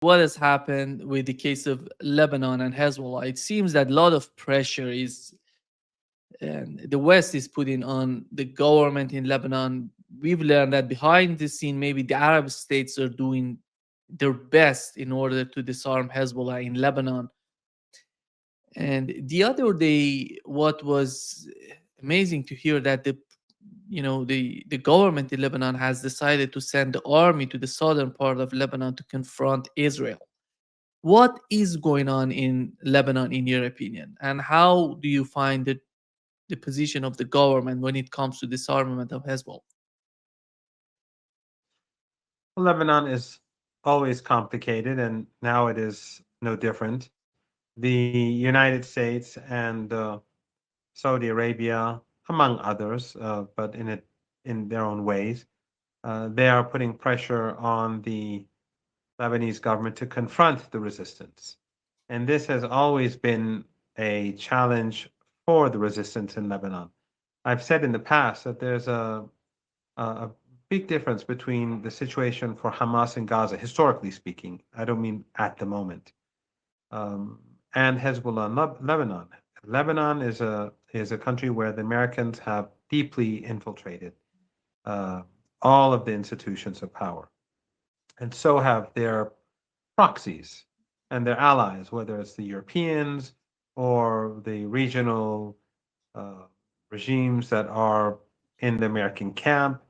what has happened with the case of Lebanon and Hezbollah. It seems that a lot of pressure is, and the West is putting on the government in Lebanon. We've learned that behind the scene, maybe the Arab states are doing their best in order to disarm Hezbollah in Lebanon. And the other day, what was amazing to hear that the government in Lebanon has decided to send the army to the southern part of Lebanon to confront Israel. What is going on in Lebanon, in your opinion, and how do you find the position of the government when it comes to disarmament of Hezbollah? Lebanon is always complicated, and now it is no different. The United States and Saudi Arabia, among others, but in their own ways, they are putting pressure on the Lebanese government to confront the resistance. And this has always been a challenge for the resistance in Lebanon. I've said in the past that there's a big difference between the situation for Hamas in Gaza, historically speaking. I don't mean at the moment, um, and Hezbollah in Lebanon. Lebanon is a country where the Americans have deeply infiltrated uh, all of the institutions of power, and so have their proxies and their allies, whether it's the Europeans or the regional uh, regimes that are in the American camp,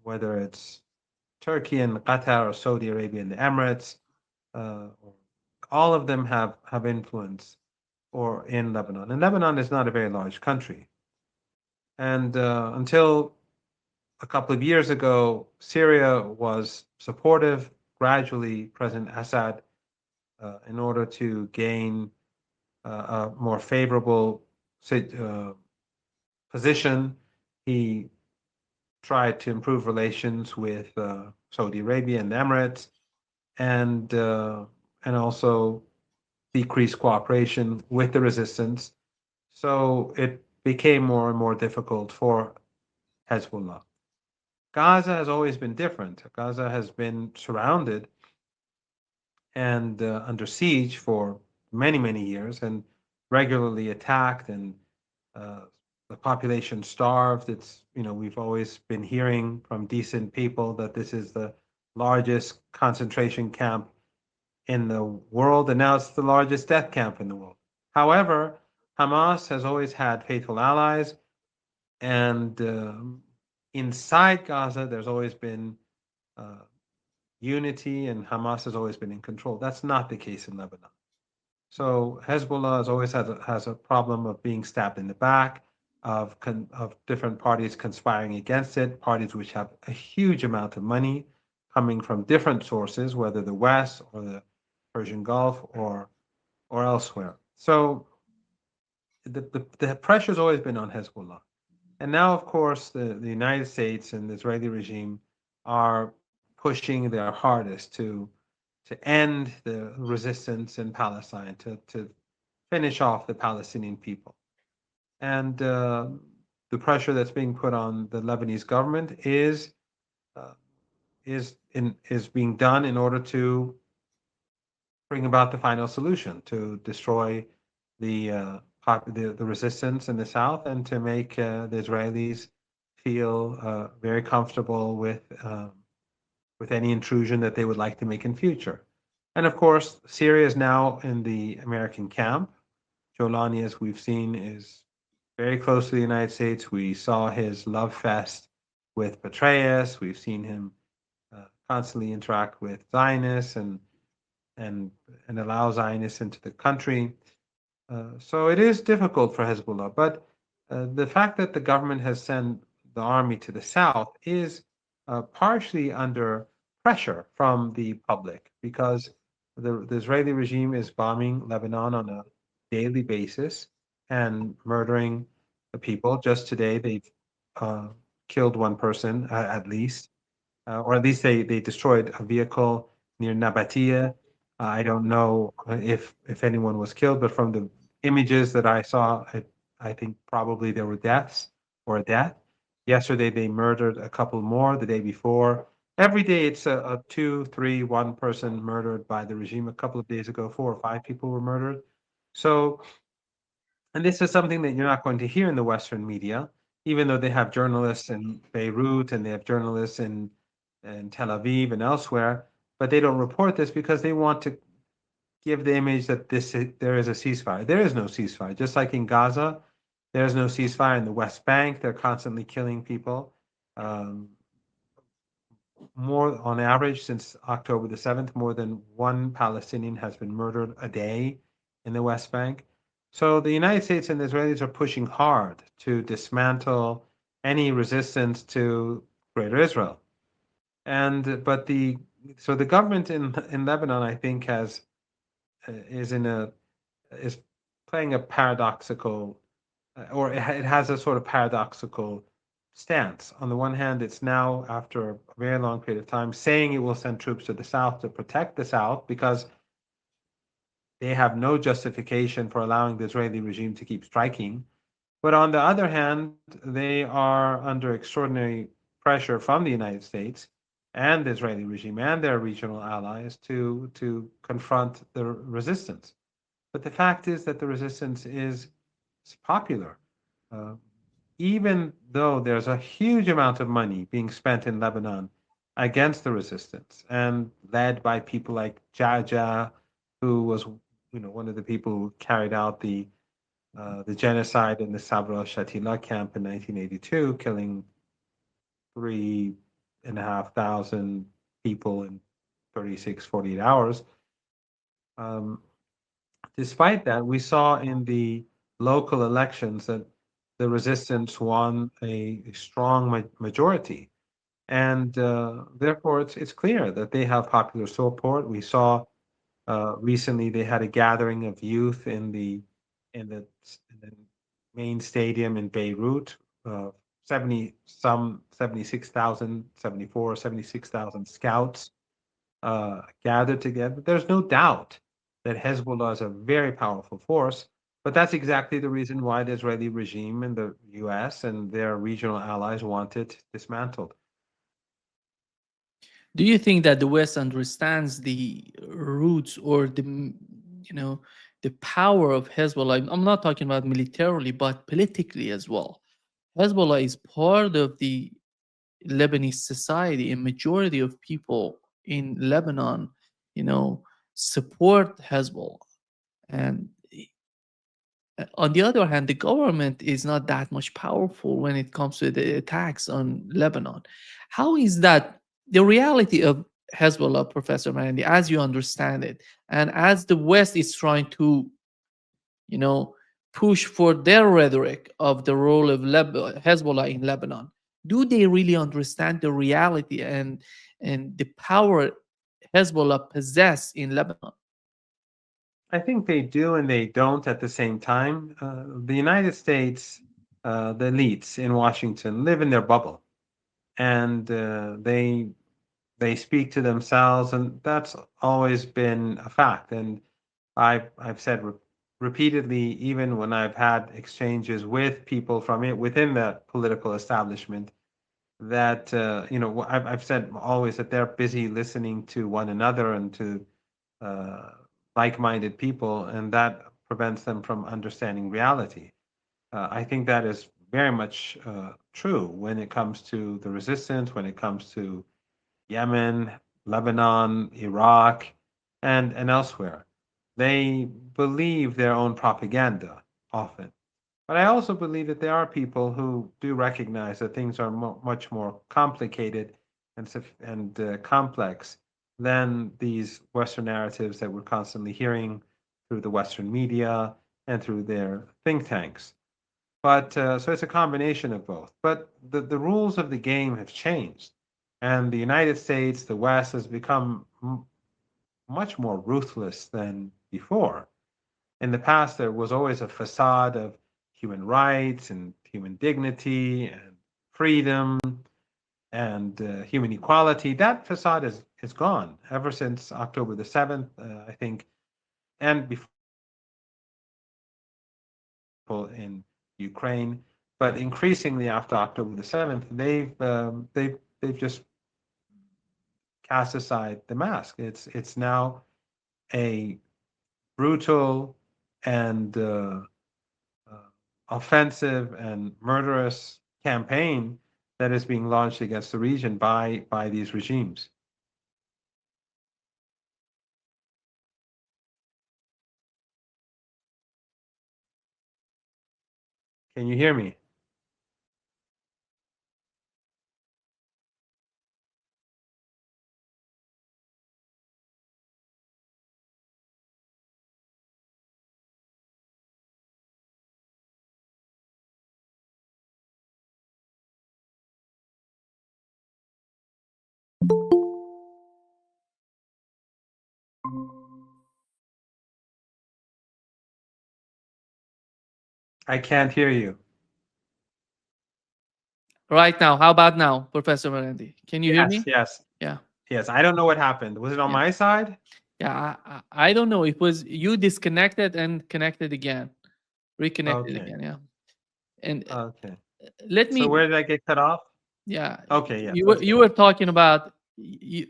whether it's Turkey and Qatar or Saudi Arabia and the Emirates. Uh, all of them have influence or in Lebanon. And Lebanon is not a very large country. And until a couple of years ago, Syria was supportive. Gradually, President Assad, in order to gain a more favorable uh, position, he tried to improve relations with Saudi Arabia and the Emirates, and uh, and also decrease cooperation with the resistance. So it became more and more difficult for Hezbollah. Gaza has always been different. Gaza has been surrounded and under siege for many, many years and regularly attacked, and uh, the population starved. We've always been hearing from decent people that this is the largest concentration camp in the world, and now it's the largest death camp in the world. However, Hamas has always had faithful allies, and inside Gaza, there's always been uh, unity, and Hamas has always been in control. That's not the case in Lebanon. So Hezbollah has always has a problem of being stabbed in the back, of different parties conspiring against it, parties which have a huge amount of money coming from different sources, whether the West or the Persian Gulf or elsewhere. So the pressure's always been on Hezbollah. And now, of course, the United States and the Israeli regime are pushing their hardest to end the resistance in Palestine, to finish off the Palestinian people. And the pressure that's being put on the Lebanese government uh, is being done in order to bring about the final solution, to destroy the resistance in the south, and to make the Israelis feel very comfortable with any intrusion that they would like to make in future. And of course, Syria is now in the American camp. Jolani, as we've seen, is very close to the United States. We saw his love fest with Petraeus. We've seen him constantly interact with Zionists and and allow Zionists into the country. So it is difficult for Hezbollah, but the fact that the government has sent the army to the south is partially under pressure from the public, because the Israeli regime is bombing Lebanon on a daily basis and murdering the people. Just today, they've uh, killed one person at least, or at least they destroyed a vehicle near Nabatea. I don't know if anyone was killed, but from the images that I saw, I think probably there were deaths or a death. Yesterday they murdered a couple more. The day before Every day it's a two, three, one person murdered by the regime. A couple of days ago, four or five people were murdered. So, and this is something that you're not going to hear in the Western media, even though they have journalists in Beirut and they have journalists in Tel Aviv and elsewhere, but they don't report this because they want to give the image that there is a ceasefire. There is no ceasefire. Just like in Gaza, there is no ceasefire in the West Bank. They're constantly killing people. Um, more on average since October the 7th, more than one Palestinian has been murdered a day in the West Bank. So the United States and the Israelis are pushing hard to dismantle any resistance to Greater Israel. And but the so the government in Lebanon, I think, has is in a is playing a paradoxical, or it has a sort of paradoxical stance. On the one hand, it's now, after a very long period of time, saying it will send troops to the south to protect the south because they have no justification for allowing the Israeli regime to keep striking. But on the other hand, they are under extraordinary pressure from the United States and the Israeli regime and their regional allies to confront the resistance. But the fact is that the resistance is popular. Uh, Even though there's a huge amount of money being spent in Lebanon against the resistance and led by people like Jaja, who was, one of the people who carried out the genocide in the Sabra Shatila camp in 1982, killing 3,500 people in 36, 48 hours. Um, Despite that, we saw in the local elections that the resistance won a strong majority. And therefore, it's clear that they have popular support. We saw recently they had a gathering of youth in the, in the main stadium in Beirut. 70 some 76,000, 74, 76,000 scouts gathered together. There's no doubt that Hezbollah is a very powerful force, but that's exactly the reason why the Israeli regime and the US and their regional allies want it dismantled. Do you think that the West understands the roots or you know, the power of Hezbollah? I'm not talking about militarily, but politically as well. Hezbollah is part of the Lebanese society. A majority of people in Lebanon, you know, support Hezbollah. And on the other hand, the government is not that much powerful when it comes to the attacks on Lebanon. How is that the reality of Hezbollah, Professor Marandi, as you understand it, and as the West is trying to, you know, push for their rhetoric of the role of Hezbollah in Lebanon? Do they really understand the reality and the power Hezbollah possess in Lebanon? I think they do and they don't at the same time. The United States, the elites in Washington live in their bubble, and they speak to themselves, and that's always been a fact. And I've said repeatedly, even when I've had exchanges with people from it within the political establishment, that I've said always that they're busy listening to one another and to uh, like-minded people, and that prevents them from understanding reality. I think that is very much true when it comes to the resistance, when it comes to Yemen, Lebanon, Iraq, and elsewhere. They believe their own propaganda often. But I also believe that there are people who do recognize that things are much more complicated and complex than these Western narratives that we're constantly hearing through the Western media and through their think tanks. But so it's a combination of both. But the rules of the game have changed, and the United States, the West, has become much more ruthless than before. In the past, there was always a facade of human rights and human dignity and freedom and human equality. That facade is gone ever since October the 7th, I think, and before that, people in Ukraine. But increasingly after October the 7th, they've just cast aside the mask. It's now a brutal and offensive and murderous campaign that is being launched against the region by these regimes. Can you hear me? I can't hear you. Right now, how about now, Professor Marandi? Can you hear Yes, me? yes, Yeah, yes. I don't know what happened. Was it on yeah, my side? yeah. I don't know. It was you disconnected and connected again, reconnected Okay, again. Yeah, and okay. let So me. where did I get cut off? Yeah, Okay, yes, you were let's you go. were talking about. You,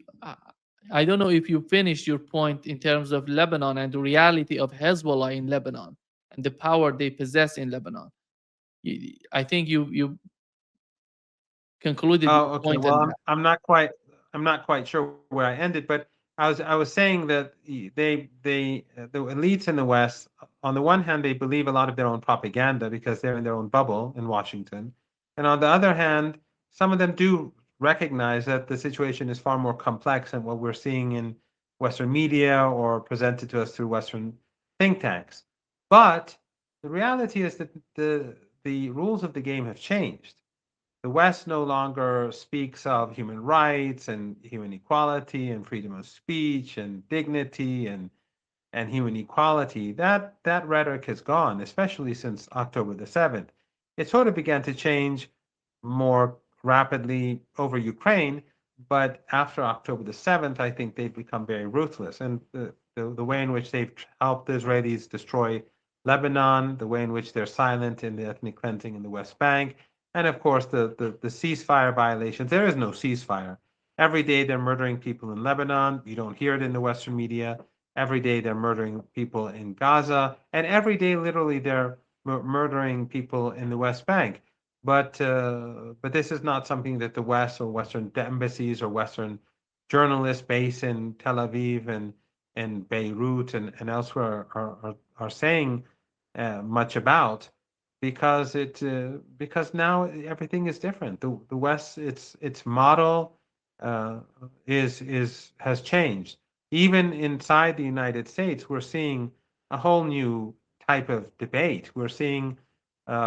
I don't know if you finished your point in terms of Lebanon and the reality of Hezbollah in Lebanon and the power they possess in Lebanon. I think you concluded your Oh, okay. point Well, on I'm that. I'm not quite I'm not quite sure where I ended, but I was saying that the elites in the West, on the one hand, they believe a lot of their own propaganda because they're in their own bubble in Washington, and on the other hand, some of them do recognize that the situation is far more complex than what we're seeing in Western media or presented to us through Western think tanks. But the reality is that the rules of the game have changed. The West no longer speaks of human rights and human equality and freedom of speech and dignity and human equality. That rhetoric has gone, especially since October the 7th. It sort of began to change more rapidly over Ukraine, but after October the 7th, I think they've become very ruthless. And the way in which they've helped the Israelis destroy Lebanon, the way in which they're silent in the ethnic cleansing in the West Bank, and of course the ceasefire violations. There is no ceasefire. Every day they're murdering people in Lebanon. You don't hear it in the Western media. Every day they're murdering people in Gaza, and every day literally they're murdering people in the West Bank. But this is not something that the West or Western embassies or Western journalists based in Tel Aviv and Beirut and elsewhere are saying much about because now everything is different. The West its model uh, is has changed. Even inside the United States, we're seeing a whole new type of debate. We're seeing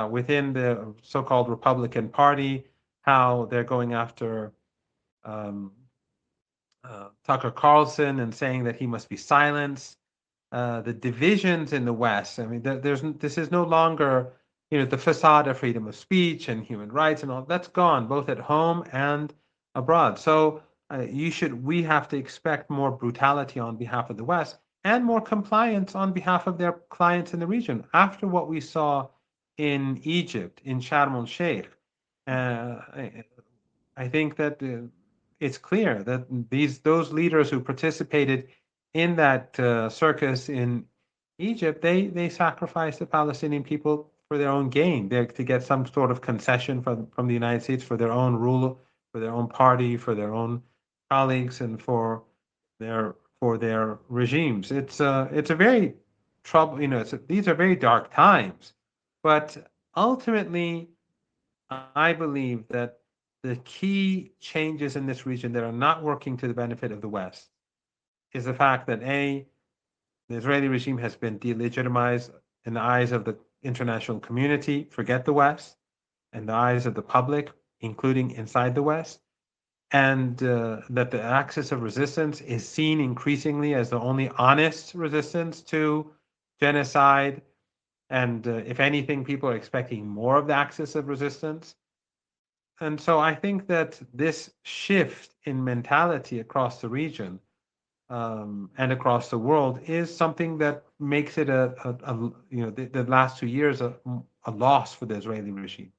within the so-called Republican Party how they're going after um, Tucker Carlson and saying that he must be silenced. The divisions in the West. I mean, this is no longer the facade of freedom of speech and human rights and all that's gone both at home and abroad. So we have to expect more brutality on behalf of the West and more compliance on behalf of their clients in the region. After what we saw in Egypt, in Sharm el Sheikh, I think that it's clear that those leaders who participated in that circus in Egypt, they sacrificed the Palestinian people for their own gain, to get some sort of concession from the United States for their own rule, for their own party, for their own colleagues, and for their regimes. It's a very trouble. These are very dark times, but ultimately I believe that the key changes in this region that are not working to the benefit of the West is the fact that the Israeli regime has been delegitimized in the eyes of the international community, forget the West, and the eyes of the public, including inside the West, and that the axis of resistance is seen increasingly as the only honest resistance to genocide. And if anything, people are expecting more of the axis of resistance. And so I think that this shift in mentality across the region and across the world is something that makes it the last 2 years a loss for the Israeli regime.